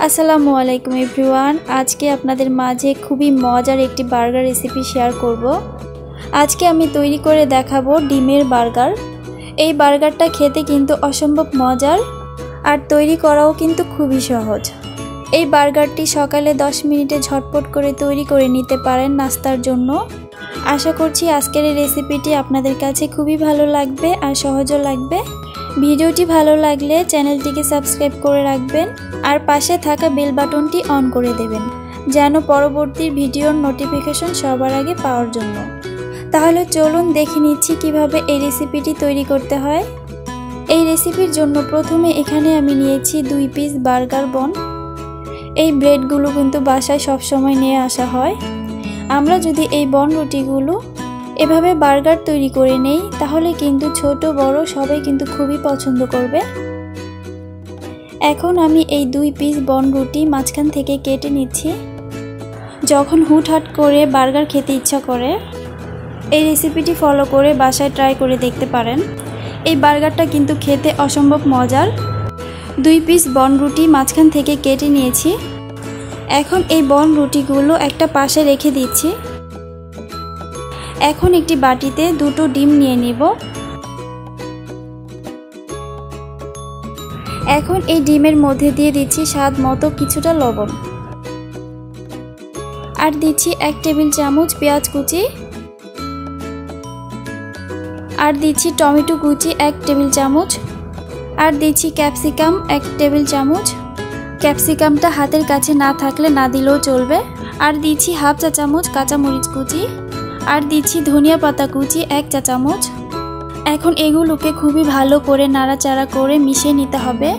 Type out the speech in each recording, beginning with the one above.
আসসালামু আলাইকুম এভরিওয়ান। আজকে আপনাদের মাঝে খুবই মজার একটি বার্গার রেসিপি শেয়ার করব। আজকে আমি তৈরি করে দেখাবো ডিমের বার্গার। এই বার্গারটা খেতে কিন্তু অসম্ভব মজার আর তৈরি করাও কিন্তু খুবই সহজ। এই বার্গারটি সকালে 10 মিনিটে ঝটপট করে তৈরি করে নিতে পারেন নাস্তার জন্য। আশা করছি আজকের এই রেসিপিটি আপনাদের কাছে খুবই ভালো লাগবে আর সহজও লাগবে। ভিডিওটি ভালো লাগলে চ্যানেলটিকে সাবস্ক্রাইব করে রাখবেন আর পাশে থাকা বেল বাটনটি অন করে দেবেন যেন পরবর্তী ভিডিওর নোটিফিকেশন সবার আগে পাওয়ার জন্য। তাহলে চলুন দেখে নিচ্ছি কিভাবে এই রেসিপিটি তৈরি করতে হয়। এই রেসিপির জন্য প্রথমে এখানে আমি নিয়েছি 2 পিস বার্গার বন। এই ব্রেডগুলো কিন্তু বাসায় সবসময় নিয়ে আসা হয়। আমরা যদি এই বন রুটিগুলো এভাবে বার্গার তৈরি করে নেই তাহলে কিন্তু ছোট বড় সবাই কিন্তু খুবই পছন্দ করবে। এখন আমি এই 2 পিস বন রুটি মাঝখান থেকে কেটে নিচ্ছি। যখন হুটহাট করে বার্গার খেতে ইচ্ছা করে এই রেসিপিটি ফলো করে বাসায় ট্রাই করে দেখতে পারেন। এই বার্গারটা কিন্তু খেতে অসম্ভব মজার। 2 পিস বন রুটি মাঝখান থেকে কেটে নিয়েছি। এখন এই বন রুটিগুলো একটা পাশে রেখে দিচ্ছি। এখন একটি বাটিতে 2টো ডিম নিয়ে নিব। এখন এই ডিমের মধ্যে দিয়ে দিচ্ছি স্বাদ মতো কিছুটা লবণ আর দিচ্ছি 1 টেবিল চামচ পেঁয়াজ কুচি আর দিচ্ছি টমেটো কুচি 1 টেবিল চামচ আর দিচ্ছি ক্যাপসিকাম 1 টেবিল চামচ। ক্যাপসিকামটা হাতের কাছে না থাকলে না দিলেও চলবে। আর দিচ্ছি হাফ চা চামচ কাঁচামরিচ কুচি আর দিচ্ছি ধনিয়া পাতা কুচি 1 চা চামচ। এখন এগুলোকে খুবই ভালো করে নাড়াচাড়া করে মিশিয়ে নিতে হবে।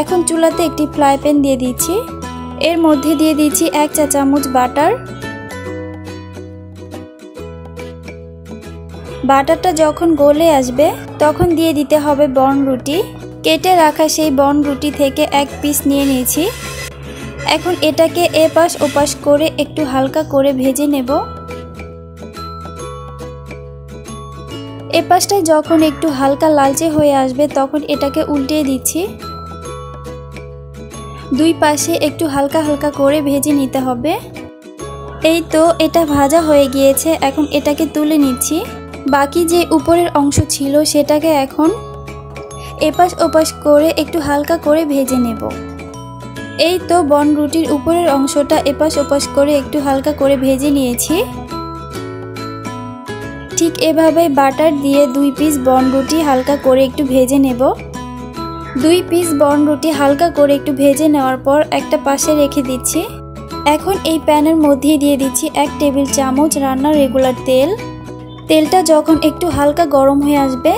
এখন চুলাতে একটি ফ্রাই প্যান দিয়ে দিচ্ছি। এর মধ্যে দিয়ে দিচ্ছি 1 চা চামচ বাটার। বাটারটা যখন গলে আসবে তখন দিয়ে দিতে হবে বন রুটি। কেটে রাখা সেই বন রুটি থেকে 1 পিস নিয়ে নিয়েছি। এখন এটাকে এপাশ ওপাশ করে একটু হালকা করে ভেজে নেব। এপাশটা যখন একটু হালকা লালচে হয়ে আসবে তখন এটাকে উল্টিয়ে দিচ্ছি। 2 পাশে একটু হালকা হালকা করে ভেজে নিতে হবে। এই তো এটা ভাজা হয়ে গিয়েছে। এখন এটাকে তুলে নিচ্ছি। বাকি যে উপরের অংশ ছিল সেটাকে এখন এপাশ ওপাশ করে একটু হালকা করে ভেজে নেব। এই তো বন রুটির উপরের অংশটা এপাশ ওপাশ করে একটু হালকা করে ভেজে নিয়েছি। ঠিক এভাবে বাটার দিয়ে 2 পিস বন রুটি হালকা করে একটু ভেজে নেব। 2 পিস বন রুটি হালকা করে একটু ভেজে নেওয়ার পর একটা পাশে রেখে দিচ্ছি। এখন এই প্যানের মধ্যে দিয়ে দিচ্ছি 1 টেবিল চামচ রান্নার রেগুলার তেল। তেলটা যখন একটু হালকা গরম হয়ে আসবে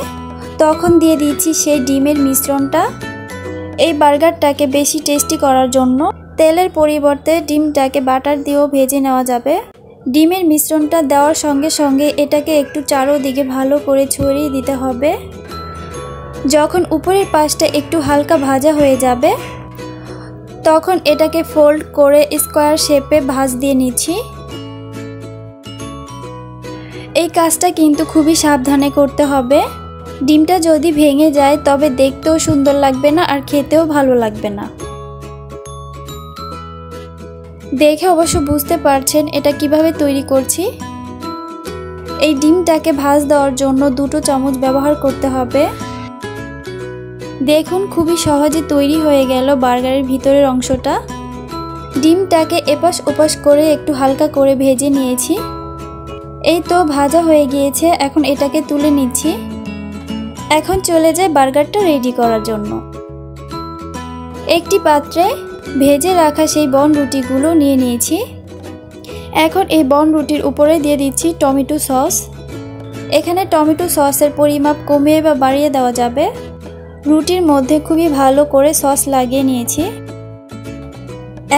তখন দিয়ে দিচ্ছি সেই ডিমের মিশ্রণটা। এই বার্গারটাকে বেশি টেস্টি করার জন্য তেলের পরিবর্তে ডিমটাকে বাটার দিয়েও ভেজে নেওয়া যাবে। ডিমের মিশ্রণটা দেওয়ার সঙ্গে সঙ্গে এটাকে একটু চারোদিকে ভালো করে ছড়িয়ে দিতে হবে। যখন উপরের পাশটা একটু হালকা ভাজা হয়ে যাবে তখন এটাকে ফোল্ড করে স্কোয়ার শেপে ভাঁজ দিয়ে নিচ্ছি। এই কাজটা কিন্তু খুবই সাবধানে করতে হবে। ডিমটা যদি ভেঙে যায় তবে দেখতেও সুন্দর লাগবে না আর খেতেও ভালো লাগবে না। দেখে অবশ্য বুঝতে পারছেন এটা কিভাবে তৈরি করছি। এই ডিমটাকে ভাঁজ দেওয়ার জন্য 2টো চামচ ব্যবহার করতে হবে। দেখুন খুবই সহজে তৈরি হয়ে গেল বার্গারের ভিতরের অংশটা। ডিমটাকে এপাশ ওপাশ করে একটু হালকা করে ভেজে নিয়েছি। এই তো ভাজা হয়ে গিয়েছে। এখন এটাকে তুলে নিচ্ছি। এখন চলে যায় বার্গারটা রেডি করার জন্য। একটি পাত্রে ভেজে রাখা সেই বন রুটিগুলো নিয়ে নিয়েছি। এখন এই বন রুটির উপরে দিয়ে দিচ্ছি টমেটো সস। এখানে টমেটো সসের পরিমাপ কমিয়ে বা বাড়িয়ে দেওয়া যাবে। রুটির মধ্যে খুবই ভালো করে সস লাগিয়ে নিয়েছি।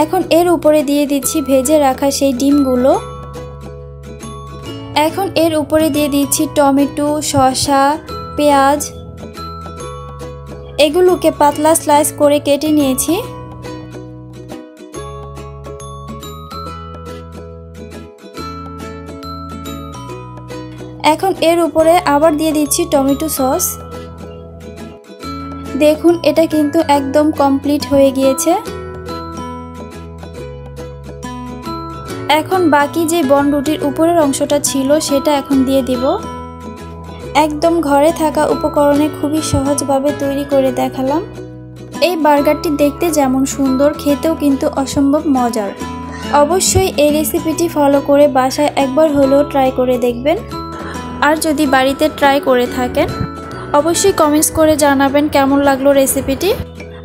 এখন এর উপরে দিয়ে দিচ্ছি ভেজে রাখা সেই ডিমগুলো। এখন এর উপরে দিয়ে দিচ্ছি টমেটো, শসা, পেঁয়াজ। এগুলোকে পাতলা স্লাইস করে কেটে নিয়েছি। এখন এর উপরে আবার দিয়ে দিচ্ছি টমেটো সস। দেখুন এটা কিন্তু একদম কমপ্লিট হয়ে গিয়েছে। এখন বাকি যে বন রুটির উপরের অংশটা ছিল সেটা এখন দিয়ে দিব। একদম ঘরে থাকা উপকরণে খুবই সহজভাবে তৈরি করে দেখালাম। এই বার্গারটি দেখতে যেমন সুন্দর, খেতেও কিন্তু অসম্ভব মজার। অবশ্যই এই রেসিপিটি ফলো করে বাসায় একবার হলেও ট্রাই করে দেখবেন। আর যদি বাড়িতে ট্রাই করে থাকেন অবশ্যই কমেন্টস করে জানাবেন কেমন লাগলো রেসিপিটি।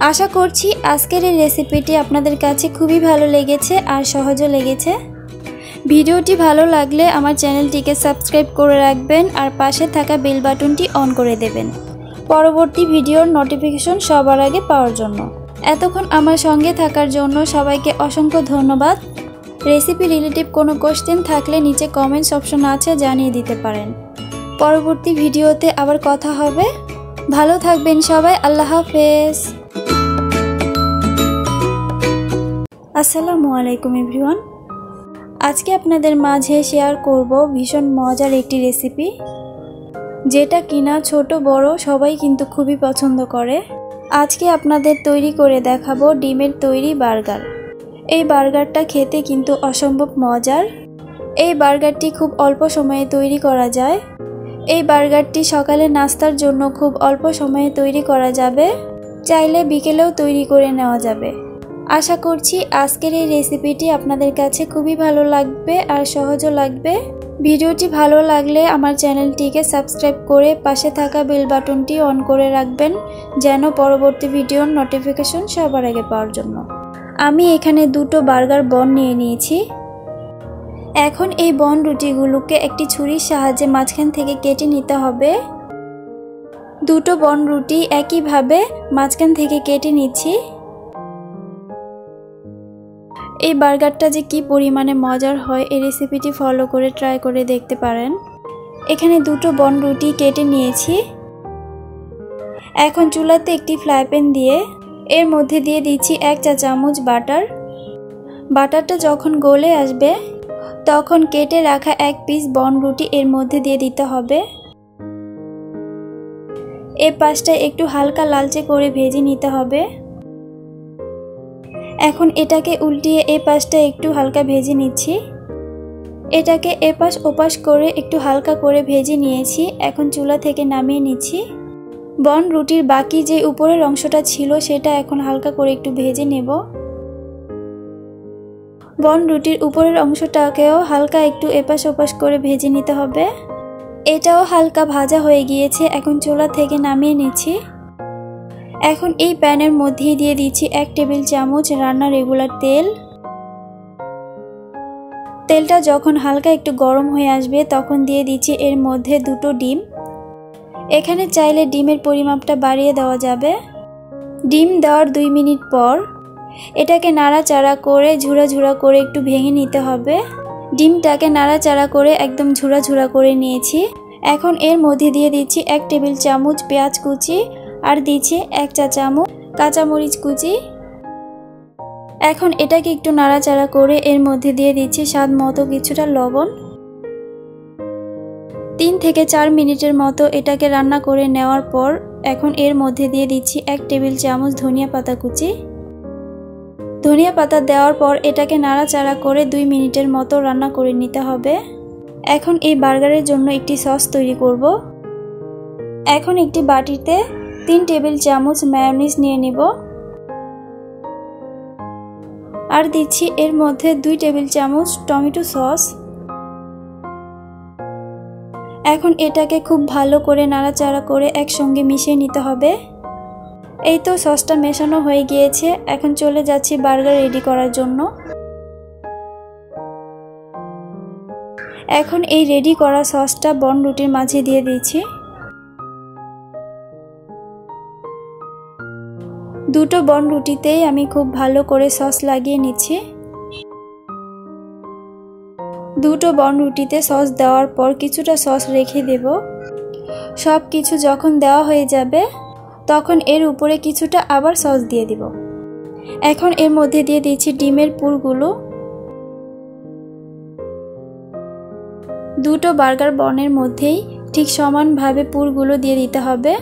আশা করছি আজকের এই রেসিপিটি আপনাদের কাছে খুবই ভালো লেগেছে আর সহজও লেগেছে। ভিডিওটি ভালো লাগলে আমার চ্যানেলটিকে সাবস্ক্রাইব করে রাখবেন আর পাশে থাকা বেল বাটনটি অন করে দেবেন পরবর্তী ভিডিওর নোটিফিকেশন সবার আগে পাওয়ার জন্য। এতক্ষণ আমার সঙ্গে থাকার জন্য সবাইকে অসংখ্য ধন্যবাদ। রেসিপি রিলেটিভ কোনো কোশ্চেন থাকলে নিচে কমেন্টস অপশন আছে, জানিয়ে দিতে পারেন। পরবর্তী ভিডিওতে আবার কথা হবে। ভালো থাকবেন সবাই। আল্লাহ হাফেজ। আসসালামু আলাইকুম এভরিওয়ান। আজকে আপনাদের মাঝে শেয়ার করব ভীষণ মজার একটি রেসিপি, যেটা কিনা ছোট বড় সবাই কিন্তু খুবই পছন্দ করে। আজকে আপনাদের তৈরি করে দেখাবো ডিমের তৈরি বার্গার। এই বার্গারটা খেতে কিন্তু অসম্ভব মজার। এই বার্গারটি খুব অল্প সময়ে তৈরি করা যায়। এই বার্গারটি সকালে নাস্তার জন্য খুব অল্প সময়ে তৈরি করা যাবে, চাইলে বিকেলেও তৈরি করে নেওয়া যাবে। আশা করছি আজকের এই রেসিপিটি আপনাদের কাছে খুবই ভালো লাগবে আর সহজও লাগবে। ভিডিওটি ভালো লাগলে আমার চ্যানেলটিকে সাবস্ক্রাইব করে পাশে থাকা বেল বাটনটি অন করে রাখবেন, যেন পরবর্তী ভিডিওর নোটিফিকেশন সবার আগে পাওয়ার জন্য। আমি এখানে দুটো বার্গার বন নিয়ে নিয়েছি। এখন এই বন রুটিগুলোকে একটি ছুরির সাহায্যে মাঝখান থেকে কেটে নিতে হবে। দুটো বন রুটি একইভাবে মাঝখান থেকে কেটে নিচ্ছি। এই বার্গারটা যে কি পরিমাণে মজার হয় এই রেসিপিটি ফলো করে ট্রাই করে দেখতে পারেন। এখানে দুটো বন রুটি কেটে নিয়েছি। এখন চুলাতে একটি ফ্রাই প্যান দিয়ে এর মধ্যে দিয়ে দিচ্ছি 1 চা চামচ বাটার। বাটারটা যখন গলে আসবে তখন কেটে রাখা 1 পিস বন রুটি এর মধ্যে দিয়ে দিতে হবে। এই পাশটা একটু হালকা লালচে করে ভেজে নিতে হবে। এখন এটাকে উল্টিয়ে এই পাশটা একটু হালকা ভেজে নিচ্ছি। এটাকে এপাশ ওপাশ করে একটু হালকা করে ভেজে নিয়েছি। এখন চুলা থেকে নামিয়ে নিচ্ছি। বন রুটির বাকি যে উপরের অংশটা ছিল সেটা এখন হালকা করে একটু ভেজে নেব। বন রুটির উপরের অংশটাকেও হালকা একটু এপাশ ওপাশ করে ভেজে নিতে হবে। এটাও হালকা ভাজা হয়ে গিয়েছে। এখন চুলা থেকে নামিয়ে নিচ্ছি। এখন এই প্যানের মধ্যেই দিয়ে দিচ্ছি 1 টেবিল চামচ রান্নার রেগুলার তেল। তেলটা যখন হালকা একটু গরম হয়ে আসবে তখন দিয়ে দিচ্ছি এর মধ্যে দুটো ডিম। এখানে চাইলে ডিমের পরিমাপটা বাড়িয়ে দেওয়া যাবে। ডিম দেওয়ার 2 মিনিট পর এটাকে নাড়াচাড়া করে ঝুরা ঝুরা করে একটু ভেঙে নিতে হবে। ডিমটাকে নাড়াচাড়া করে একদম ঝুরা ঝুরা করে নিয়েছি। এখন এর মধ্যে দিয়ে দিচ্ছি 1 টেবিল চামচ পেঁয়াজ কুচি আর দিচ্ছি 1 চা চামচ কাঁচামরিচ কুচি। এখন এটাকে একটু নাড়াচাড়া করে এর মধ্যে দিয়ে দিচ্ছি স্বাদ মতো কিছুটা লবণ। 3 থেকে 4 মিনিটের মতো এটাকে রান্না করে নেওয়ার পর এখন এর মধ্যে দিয়ে দিচ্ছি 1 টেবিল চামচ ধনিয়া পাতা কুচি। ধনিয়া পাতা দেওয়ার পর এটাকে নাড়াচাড়া করে 2 মিনিটের মতো রান্না করে নিতে হবে। এখন এই বার্গারের জন্য একটি সস তৈরি করব। এখন একটি বাটিতে 3 টেবিল চামচ মায়োনিজ নিয়ে নিব আর দিচ্ছি এর মধ্যে 2 টেবিল চামচ টমেটো সস। এখন এটাকে খুব ভালো করে নাড়াচাড়া করে একসঙ্গে মিশিয়ে নিতে হবে। এই তো সসটা মেশানো হয়ে গিয়েছে। এখন চলে যাচ্ছি বার্গার রেডি করার জন্য। এখন এই রেডি করা সসটা বন রুটির মাঝে দিয়ে দিচ্ছি। দুটো বন রুটিতেই আমি খুব ভালো করে সস লাগিয়ে নিচ্ছি। দুটো বন রুটিতে সস দেওয়ার পর কিছুটা সস রেখে দেব। সব কিছু যখন দেওয়া হয়ে যাবে তখন এর উপরে কিছুটা আবার সস দিয়ে দিব। এখন এর মধ্যে দিয়ে দিচ্ছি ডিমের পুরগুলো। দুটো বার্গার বনের মধ্যেই ঠিক সমানভাবে পুরগুলো দিয়ে দিতে হবে।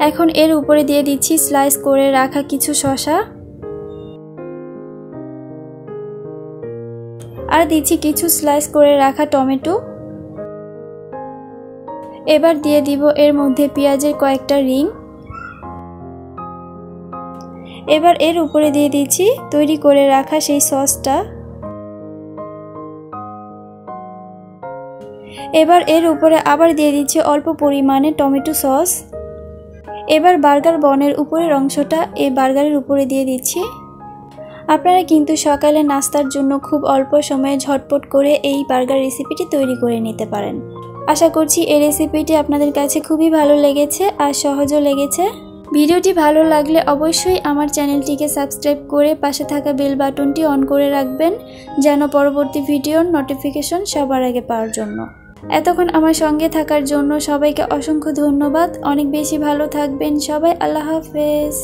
এখন এর উপরে দিয়ে দিচ্ছি স্লাইস করে রাখা কিছু শসা আর দিচ্ছি কিছু স্লাইস করে রাখা টমেটো। এবার দিয়ে দিব এর মধ্যে পেঁয়াজের কয়েকটা রিং। এবার এর উপরে দিয়ে দিচ্ছি তৈরি করে রাখা সেই সসটা। এবার এর উপরে আবার দিয়ে দিচ্ছি অল্প পরিমাণে টমেটো সস। এবার বার্গার বনের উপরের অংশটা এই বার্গারের উপরে দিয়ে দিচ্ছি। আপনারা কিন্তু সকালে নাস্তার জন্য খুব অল্প সময়ে ঝটপট করে এই বার্গার রেসিপিটি তৈরি করে নিতে পারেন। আশা করছি এই রেসিপিটি আপনাদের কাছে খুবই ভালো লেগেছে আর সহজও লেগেছে। ভিডিওটি ভালো লাগলে অবশ্যই আমার চ্যানেলটিকে সাবস্ক্রাইব করে পাশে থাকা বেল বাটনটি অন করে রাখবেন, যেন পরবর্তী ভিডিওর নোটিফিকেশন সবার আগে পাওয়ার জন্য। এতক্ষণ আমার সঙ্গে থাকার জন্য সবাইকে অসংখ্য ধন্যবাদ। অনেক বেশি ভালো থাকবেন সবাই। আল্লাহ হাফেজ।